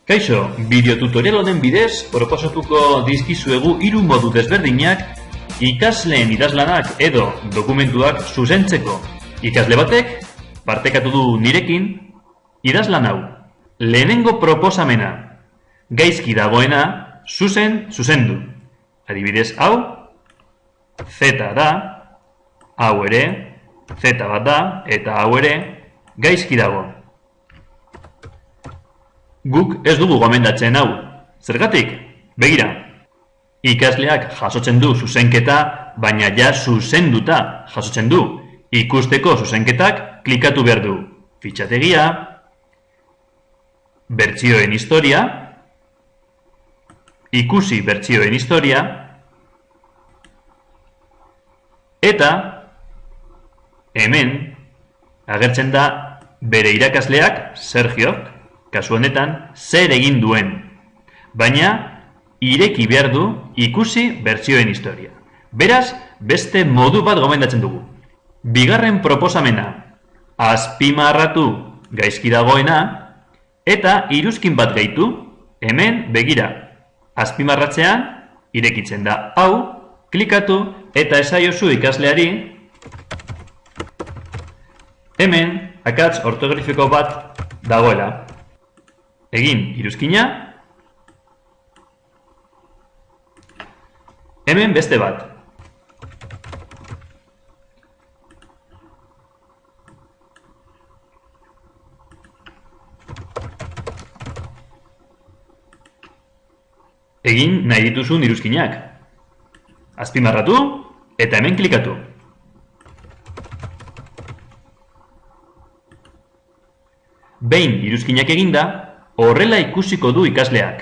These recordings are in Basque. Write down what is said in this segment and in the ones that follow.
Kaixo, bideotutorial honen bidez proposatuko dizkizuegu 3 modu desberdinak ikasleen idazlanak edo dokumentuak zuzentzeko. Ikasle batek partekatu du nirekin idazlan hau. Lehenengo proposamena, gaizki dagoena zuzendu. Adibidez hau, Z da, hau ere, Z bat da, eta hau ere, gaizki dago. Guk ez dugu gomendatzen hau. Zergatik? Begira, ikasleak jasotzen du zuzenketa, baina ja zuzenduta jasotzen du. Ikusteko zuzenketak klikatu behar du. Fitxategia, bertsioen historia, ikusi bertsioen historia, eta hemen agertzen da bere irakasleak, Sergiok, kasu honetan, zer egin duen. Baina, ireki behar du ikusi bertsioen historia. Beraz, beste modu bat gomendatzen dugu. Bigarren proposamena, azpimarratu gaizki dagoena, eta iruzkin bat gehitu, hemen begira. Azpimarratzean, irekitzen da hau, klikatu, eta esaiozu ikasleari, hemen, akats ortografiko bat dagoela. Egin iruzkina, hemen beste bat. Egin nahi dituzun iruzkinak. Azpimarratu eta hemen klikatu. Behin iruzkinak eginda, horrela ikusiko du ikasleak.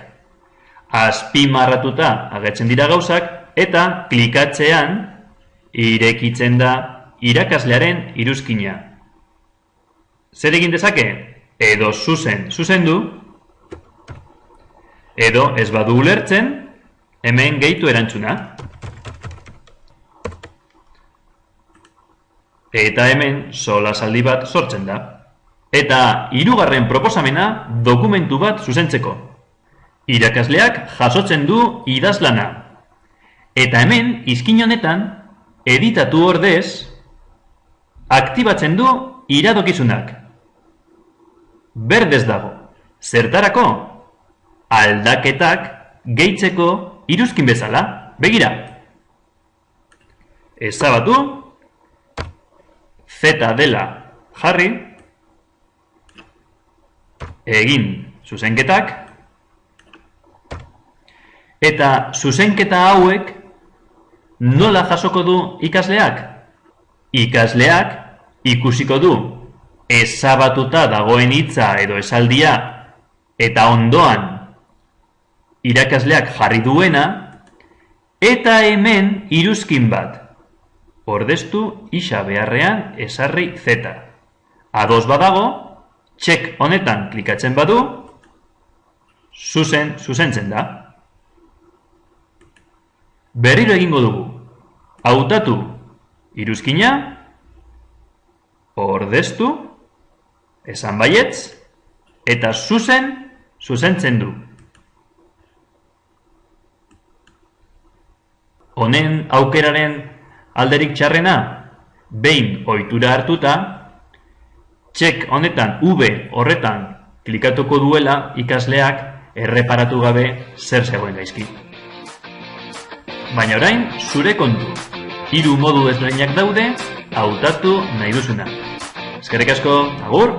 Azpimarratuta agertzen dira gauzak eta klikatzean irekitzen da irakaslearen iruzkina. Zer egin dezake? Edo zuzendu, edo ez badu ulertzen, hemen gehitu erantzuna. Eta hemen solasaldi bat sortzen da. Eta 3. proposamena dokumentu bat zuzentzeko. Irakasleak jasotzen du idazlana. Eta hemen, izkin honetan, editatu ordez, aktibatzen du iradokizunak. Berdez dago. Zertarako? Aldaketak gehitzeko iruzkin bezala. Begira. Ezabatu, Z dela jarri, egin zuzenketak, eta zuzenketa hauek nola jasoko du ikasleak? Ikasleak ikusiko du ezabatuta dagoen hitza edo esaldia eta ondoan irakasleak jarri duena, eta hemen iruzkin bat. Ordeztu isa beharrean ezarri Z. Ados badago, txek honetan klikatzen badu, zuzentzen da. Berriro egingo dugu. Hautatu iruzkina, ordeztu, esan baietz, eta zuzentzen du. Honen aukeraren alderik txarrena, behin ohitura hartuta, txek honetan V horretan klikatuko duela ikasleak erreparatu gabe zer zegoen gaizki. Baina orain, zure kontu. 3 modu ezberdinak daude, hautatu nahi duzuna. Eskerrik asko, agur!